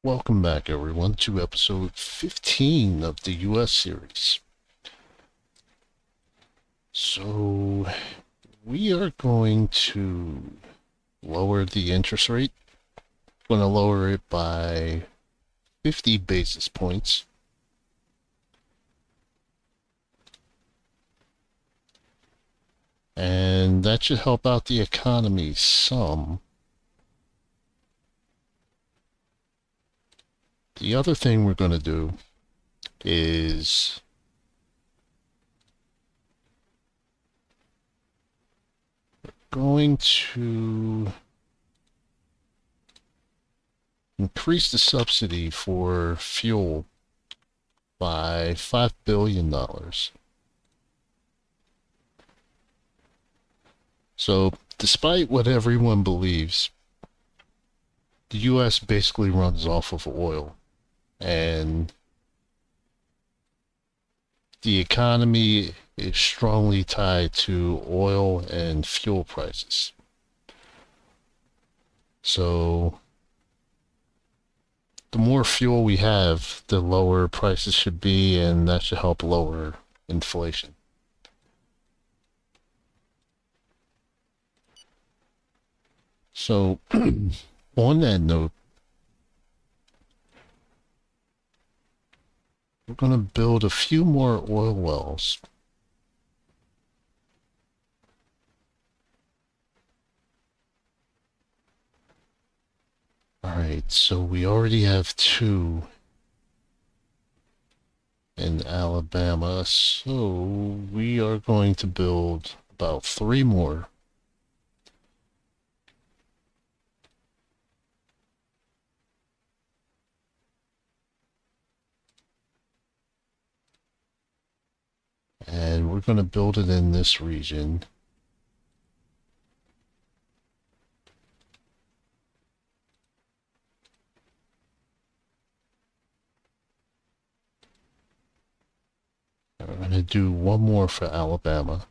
Welcome back, everyone, to episode 15 of the US series. So, we are going to lower the interest rate. We're going to lower it by 50 basis points. And that should help out the economy some. The other thing we're going to do is going to increase the subsidy for fuel by $5 billion. So, despite what everyone believes, the US basically runs off of oil, and the economy is strongly tied to oil and fuel prices. So, the more fuel we have, the lower prices should be, and that should help lower inflation. So, on that note, we're going to build a few more oil wells. Alright, so we already have two in Alabama, so we are going to build about three more. And we're going to build it in this region. And we're going to do one more for Alabama.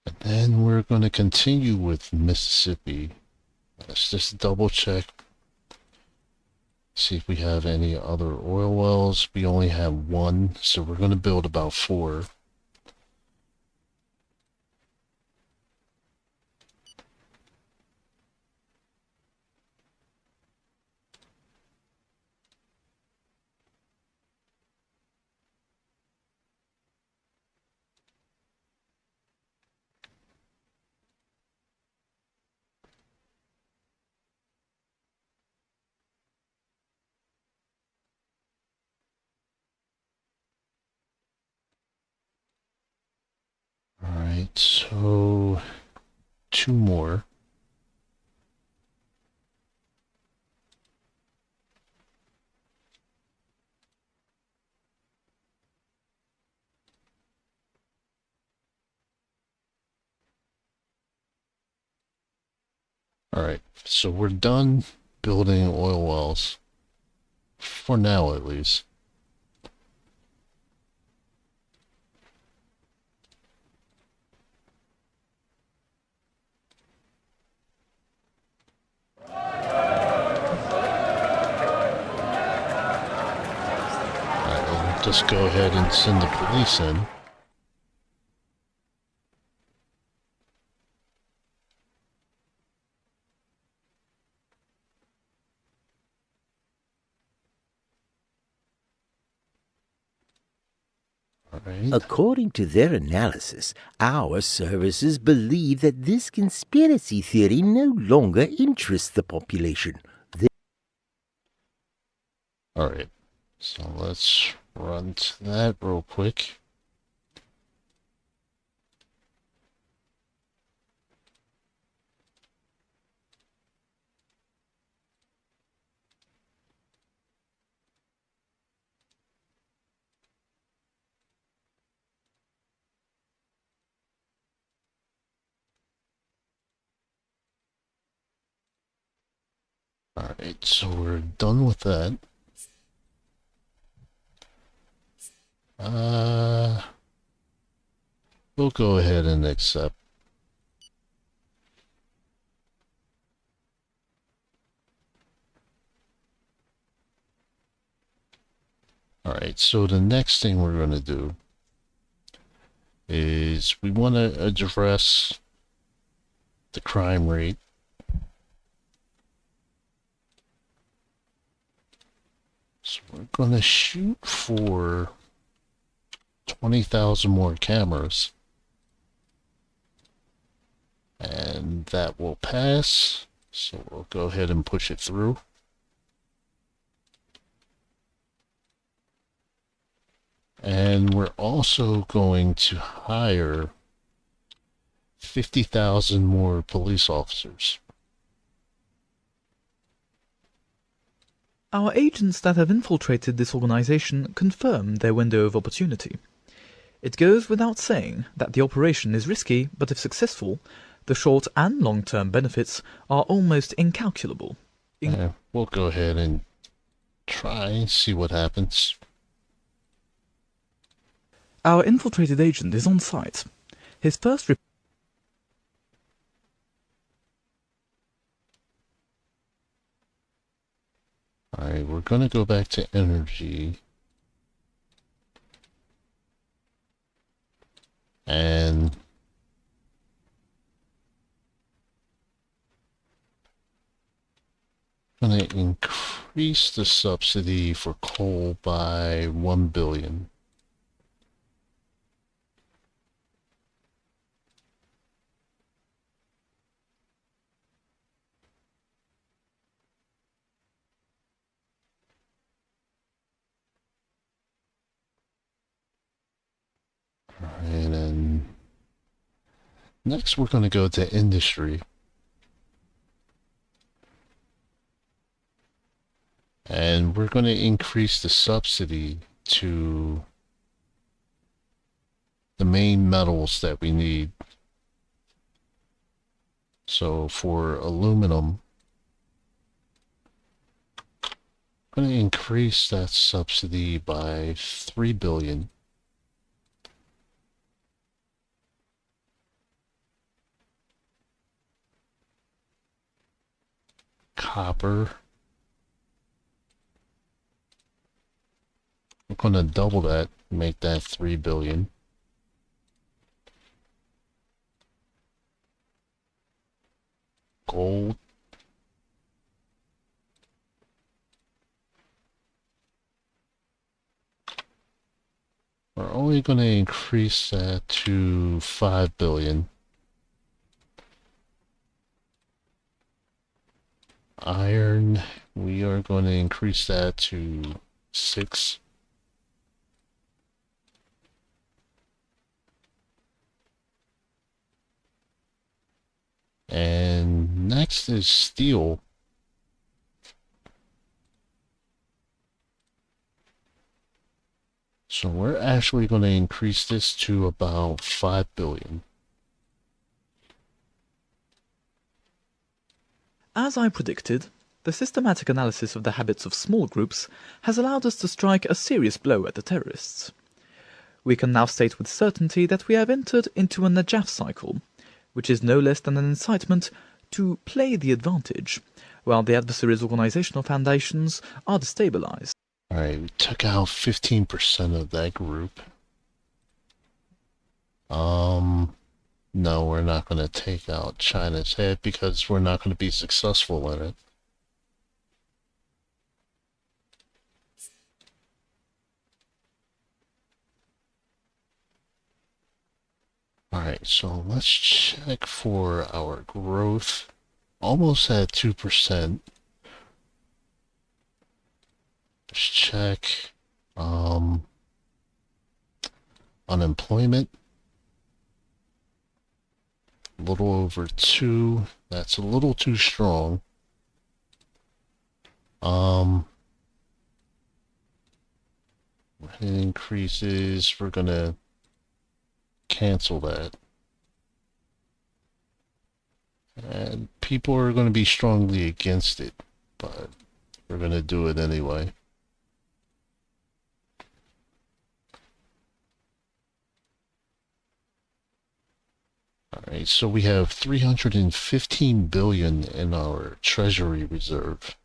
And then we're going to continue with Mississippi. Let's just double check. See if we have any other oil wells. We only have one, so we're going to build about four. Alright, so two more. Alright, so we're done building oil wells. For now, at least. Alright, we'll just go ahead and send the police in. Alright. According to their analysis, our services believe that this conspiracy theory no longer interests the population. Alright, so let's run to that real quick. Alright, so we're done with that. Uh, we'll go ahead and accept. Alright, so the next thing we're going to do is we want to address the crime rate. So we're going to shoot for 20,000 more cameras. And that will pass. So we'll go ahead and push it through. And we're also going to hire 50,000 more police officers. Our agents that have infiltrated this organization confirm their window of opportunity. It goes without saying that the operation is risky, but if successful, the short and long-term benefits are almost incalculable. We'll go ahead and try and see what happens. Our infiltrated agent is on site. His first Alright, we're going to go back to energy. And going to increase the subsidy for coal by 1 billion. And then next we're going to go to industry. And we're going to increase the subsidy to the main metals that we need. So for aluminum, I'm going to increase that subsidy by 3 billion. Copper, I'm going to double that, make that 3 billion. Gold, we're only going to increase that to 5 billion. Iron, we are going to increase that to 6. And next is steel. So we're actually going to increase this to about 5 billion. As I predicted, the systematic analysis of the habits of small groups has allowed us to strike a serious blow at the terrorists. We can now state with certainty that we have entered into a Najaf cycle, which is no less than an incitement to play the advantage, while the adversary's organizational foundations are destabilized. Alright, we took out 15% of that group. No, we're not going to take out China's head because we're not going to be successful in it. Alright, so let's check for our growth. Almost at 2%. Let's check unemployment. A little over 2. That's a little too strong. Rent increases, we're gonna cancel that. And people are going to be strongly against it, but we're going to do it anyway. Alright, so we have 315 billion in our treasury reserve.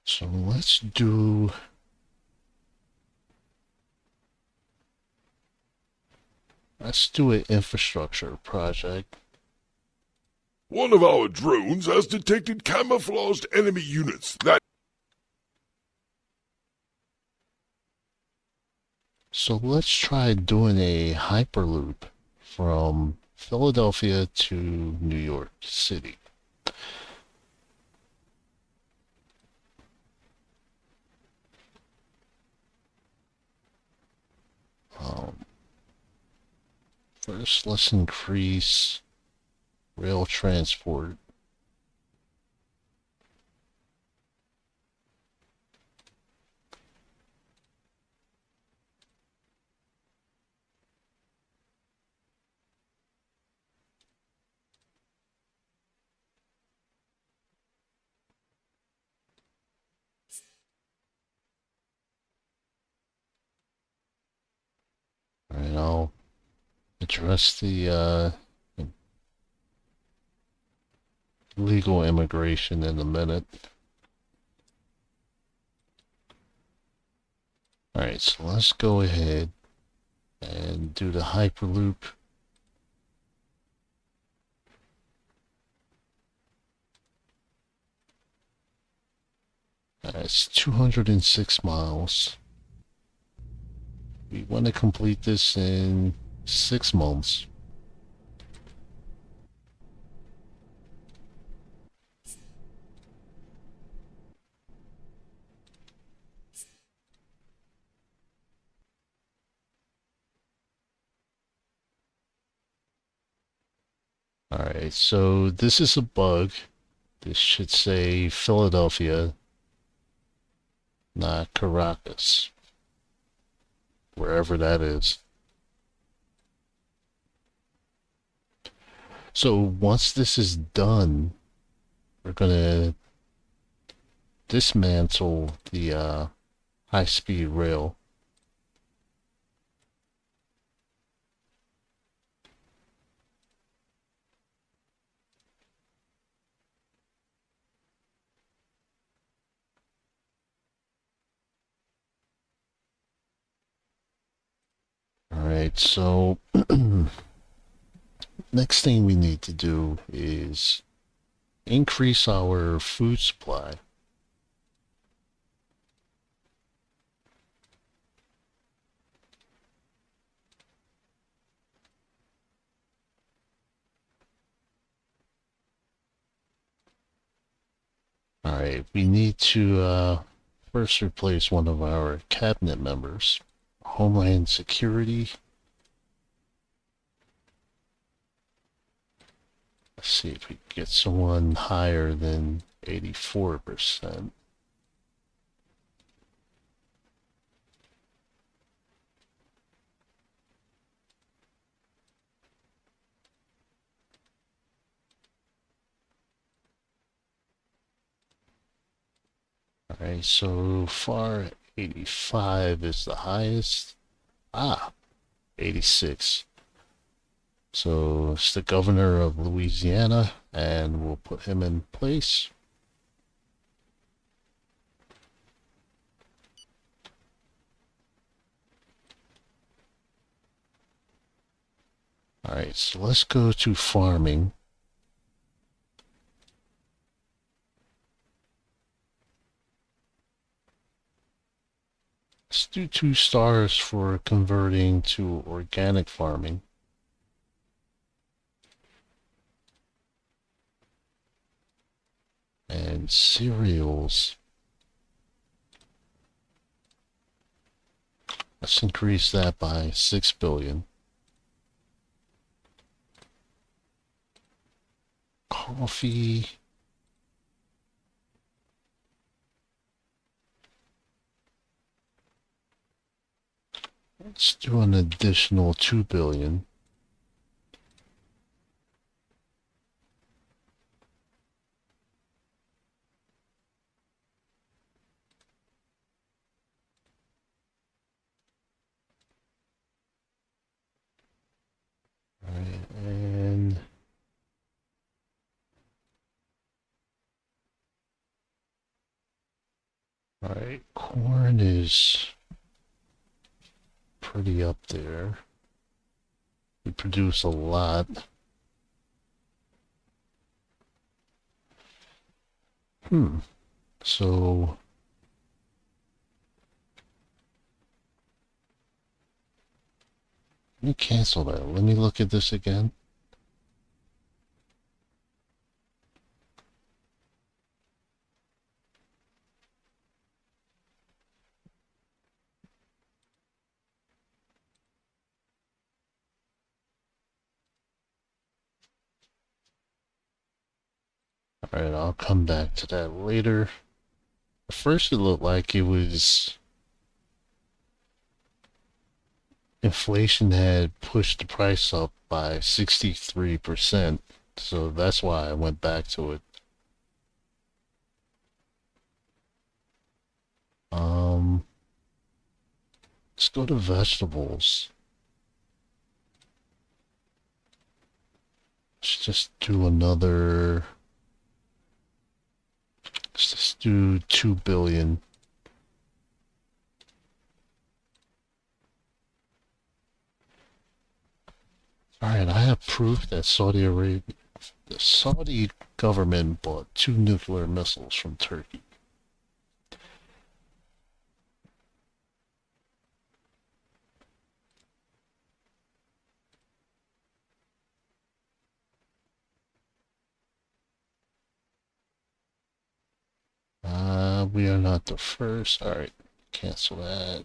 So let's do an infrastructure project. One of our drones has detected camouflaged enemy units that... So let's try doing a hyperloop from Philadelphia to New York City. First, let's increase rail transport. Alright, I'll address the legal immigration in a minute. Alright, so let's go ahead and do the hyperloop. It's 206 miles. We want to complete this in 6 months. Alright, so this is a bug. This should say Philadelphia, not Caracas. Wherever that is. So once this is done, we're gonna dismantle the high-speed rail. Alright, so next thing we need to do is increase our food supply. Alright, we need to first replace one of our cabinet members. Homeland Security. Let's see if we can get someone higher than 84%. Alright, so far 85 is the highest. 86. So it's the governor of Louisiana, and we'll put him in place. Alright, so let's go to farming. Let's do 2 stars for converting to organic farming. And cereals. Let's increase that by 6 billion. Coffee. Let's do an additional 2 billion. Alright, corn is pretty up there. We produce a lot. So let me cancel that. Let me look at this again. Alright, I'll come back to that later. At first it looked like it was inflation had pushed the price up by 63%, so that's why I went back to it. Let's go to vegetables. Let's just do another. Let's just do 2 billion. Alright, I have proof that the Saudi government bought 2 nuclear missiles from Turkey. We are not the first. Alright, cancel that.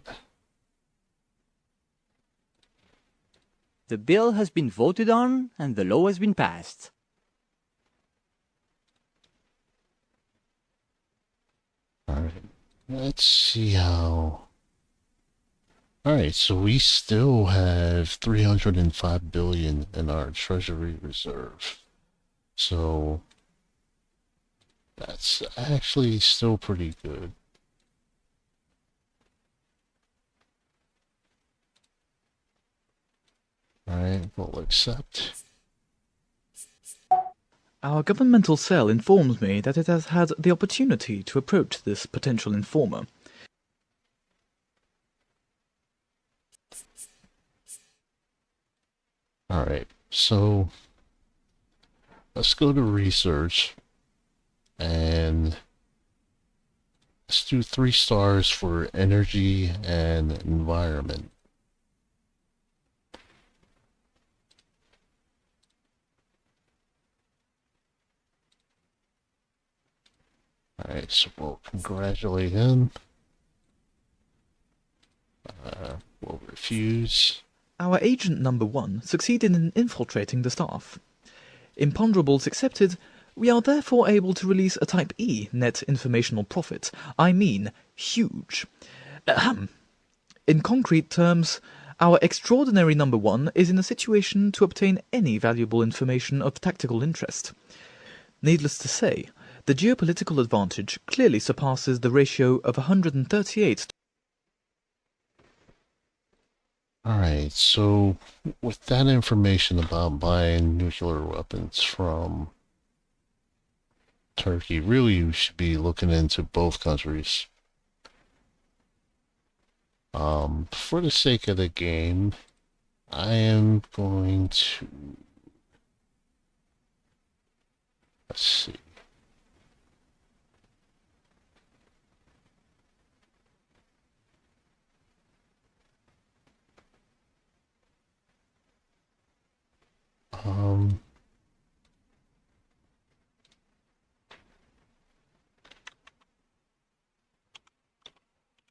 The bill has been voted on and the law has been passed. Alright, let's see how... Alright, so we still have 305 billion in our treasury reserve. So that's actually still pretty good. Alright, we'll accept. Our governmental cell informs me that it has had the opportunity to approach this potential informer. Alright, so let's go to research and let's do 3 stars for energy and environment. Alright, so we'll congratulate him. We'll refuse. Our agent number 1 succeeded in infiltrating the staff. Imponderables accepted, we are therefore able to release a Type E net informational profit. I mean, huge. Ahem. In concrete terms, our extraordinary number 1 is in a situation to obtain any valuable information of tactical interest. Needless to say, the geopolitical advantage clearly surpasses the ratio of 138. Alright, so with that information about buying nuclear weapons from Turkey, really you should be looking into both countries. For the sake of the game, I am going to... Let's see.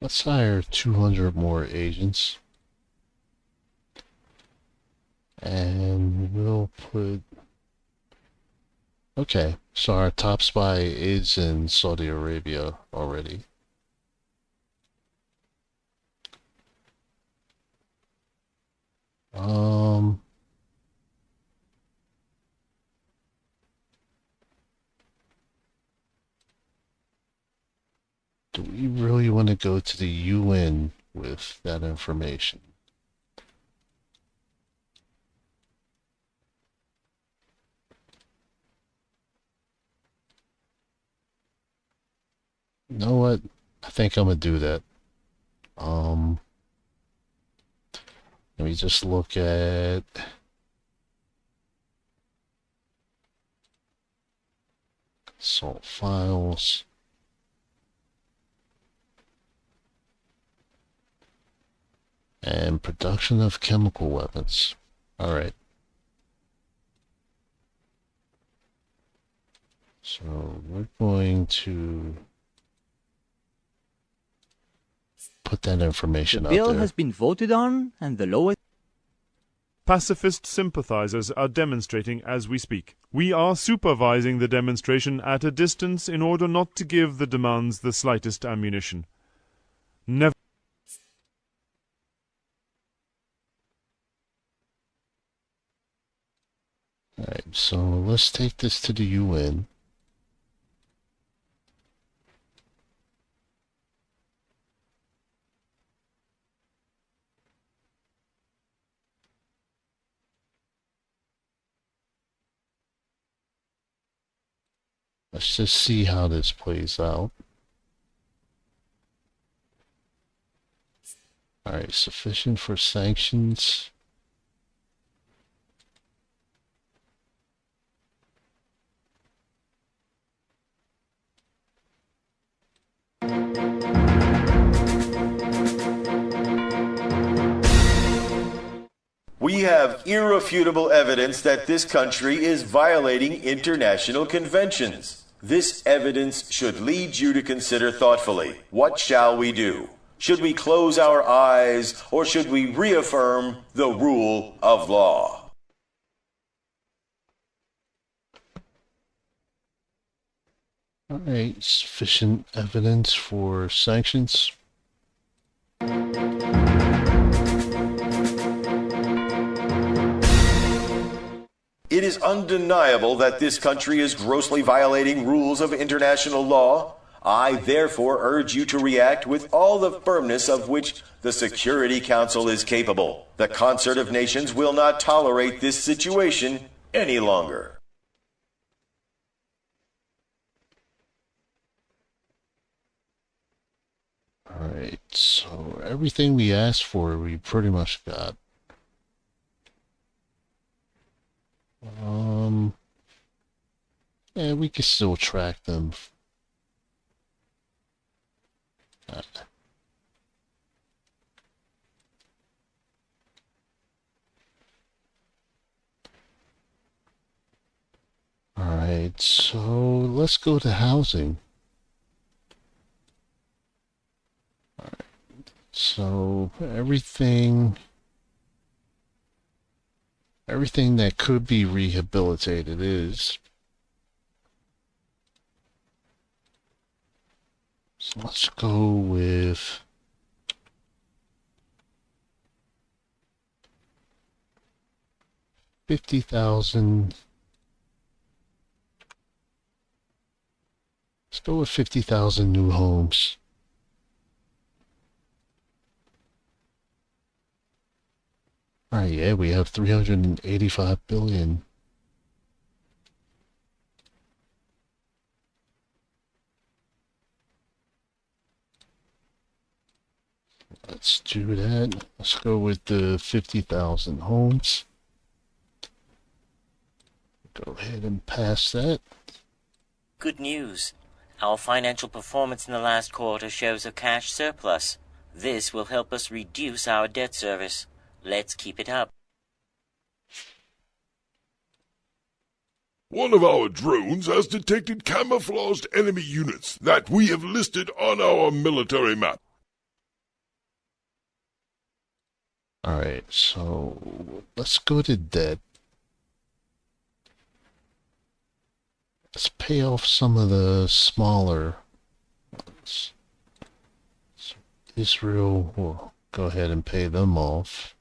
Let's hire 200 more agents. And we'll put... Okay, so our top spy is in Saudi Arabia already. Do we really want to go to the UN with that information? You know what? I think I'm gonna do that. Let me just look at salt files. And production of chemical weapons. Alright. So we're going to put that information The out bill there. has been voted on, and the lowest... Pacifist sympathizers are demonstrating as we speak. We are supervising the demonstration at a distance in order not to give the demands the slightest ammunition. Never. Alright, so let's take this to the UN. Let's just see how this plays out. Alright, sufficient for sanctions. We have irrefutable evidence that this country is violating international conventions. This evidence should lead you to consider thoughtfully, what shall we do? Should we close our eyes, or should we reaffirm the rule of law? Alright, sufficient evidence for sanctions. It is undeniable that this country is grossly violating rules of international law. I therefore urge you to react with all the firmness of which the Security Council is capable. The concert of nations will not tolerate this situation any longer. Alright, so everything we asked for, we pretty much got. Yeah, we can still track them. Alright, so let's go to housing. Alright, so everything that could be rehabilitated is. So let's go with $50,000. Let's go with 50,000 new homes. Alright, yeah, we have 385 billion. Let's do that. Let's go with the 50,000 homes. Go ahead and pass that. Good news. Our financial performance in the last quarter shows a cash surplus. This will help us reduce our debt service. Let's keep it up. One of our drones has detected camouflaged enemy units that we have listed on our military map. Alright, so let's go to debt. Let's pay off some of the smaller ones. So Israel will go ahead and pay them off.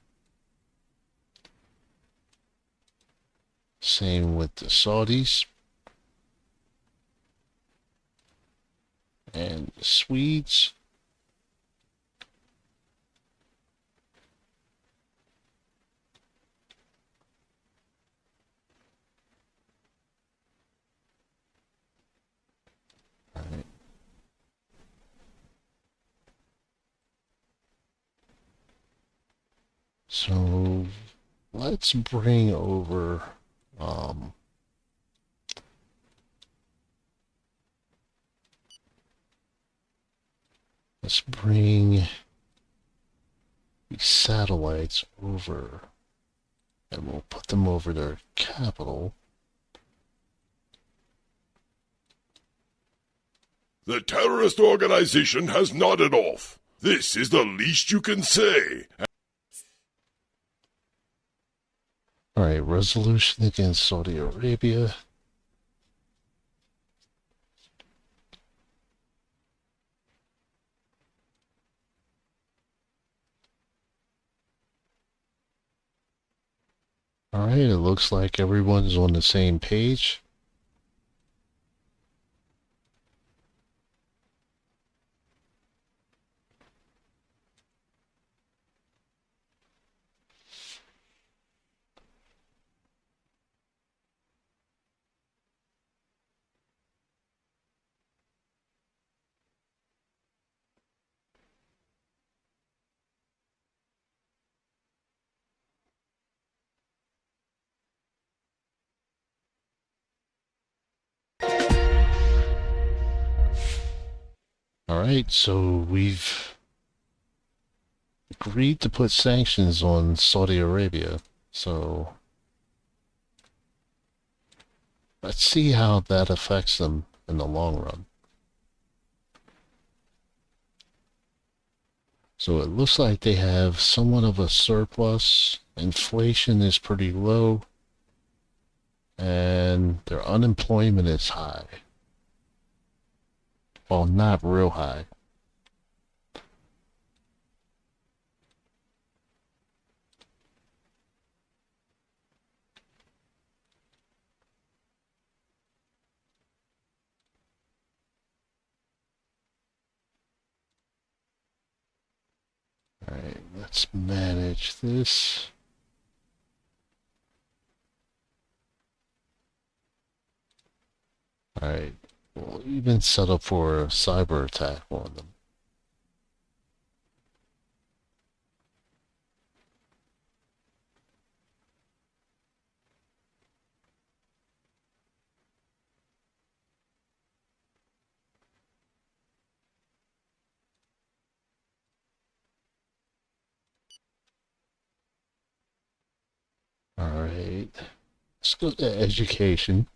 Same with the Saudis. And the Swedes. So let's bring over let's bring these satellites over, and we'll put them over their capital. The terrorist organization has nodded off. This is the least you can say. Alright, resolution against Saudi Arabia. Alright, it looks like everyone's on the same page. Alright, so we've agreed to put sanctions on Saudi Arabia, so let's see how that affects them in the long run. So it looks like they have somewhat of a surplus, inflation is pretty low, and their unemployment is high. Well, not real high. Alright, let's manage this. Alright, we'll even set up for a cyber attack on them. Alright, let's go to education.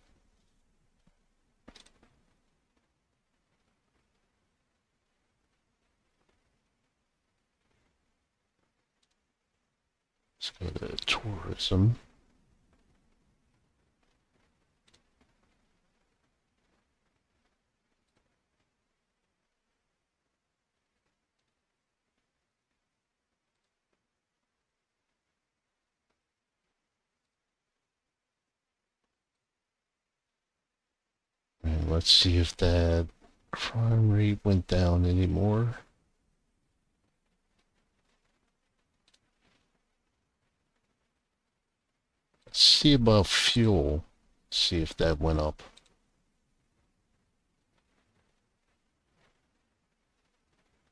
Let's go to tourism. And let's see if that crime rate went down anymore. Let's see about fuel. See if that went up.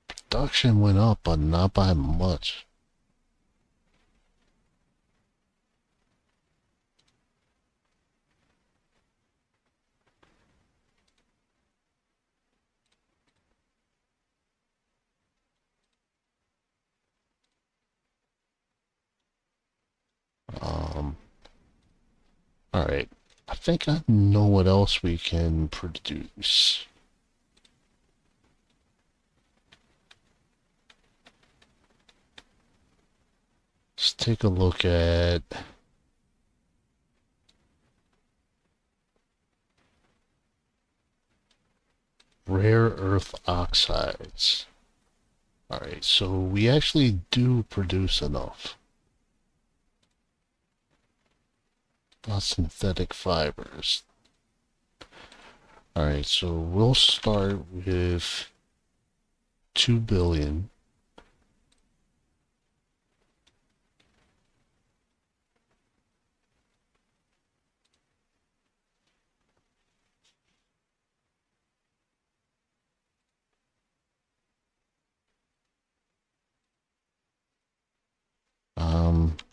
Production went up, but not by much. Alright. I think I know what else we can produce. Let's take a look at rare earth oxides. Alright, so we actually do produce enough. Synthetic fibers. Alright, so we'll start with 2 billion.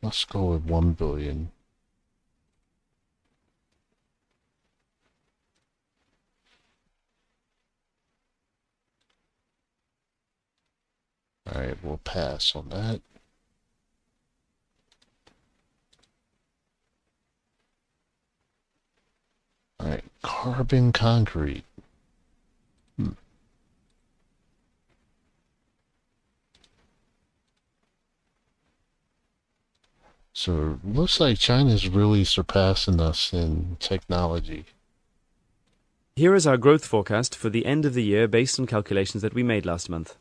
Let's go with 1 billion. Alright, we'll pass on that. Alright, carbon concrete. So it looks like China's really surpassing us in technology. Here is our growth forecast for the end of the year based on calculations that we made last month.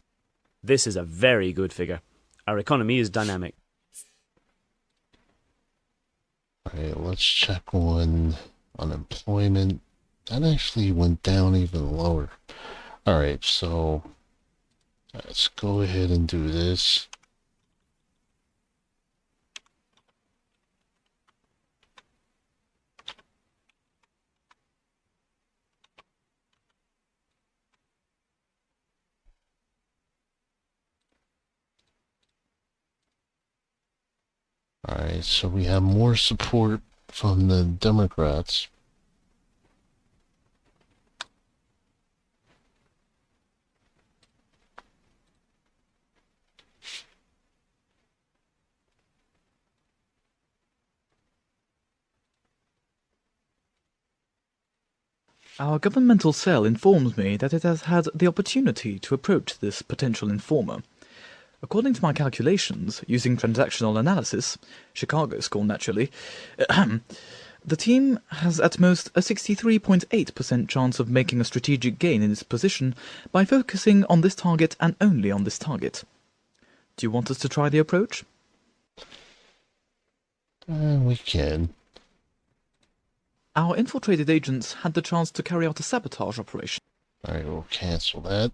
This is a very good figure. Our economy is dynamic. Alright, let's check on unemployment. That actually went down even lower. Alright, so let's go ahead and do this. Alright, so we have more support from the Democrats. Our governmental cell informs me that it has had the opportunity to approach this potential informer. According to my calculations, using transactional analysis, Chicago score naturally, the team has at most a 63.8% chance of making a strategic gain in its position by focusing on this target and only on this target. Do you want us to try the approach? We can. Our infiltrated agents had the chance to carry out a sabotage operation. Alright, we'll cancel that.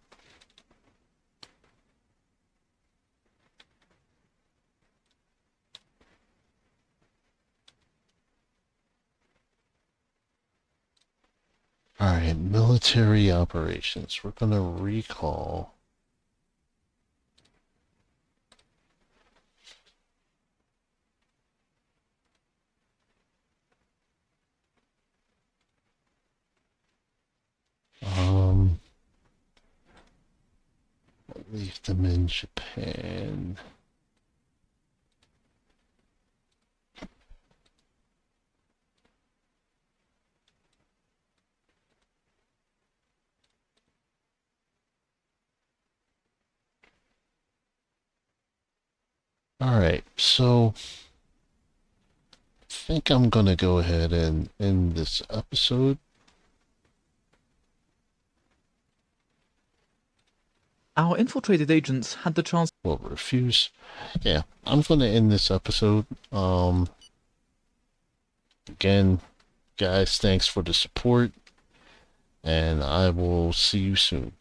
Alright, military operations. We're gonna recall. Leave them in Japan. Alright, so I think I'm gonna go ahead and end this episode. Our infiltrated agents had the chance... Will refuse. Yeah, I'm gonna end this episode. Again, guys, thanks for the support, and I will see you soon.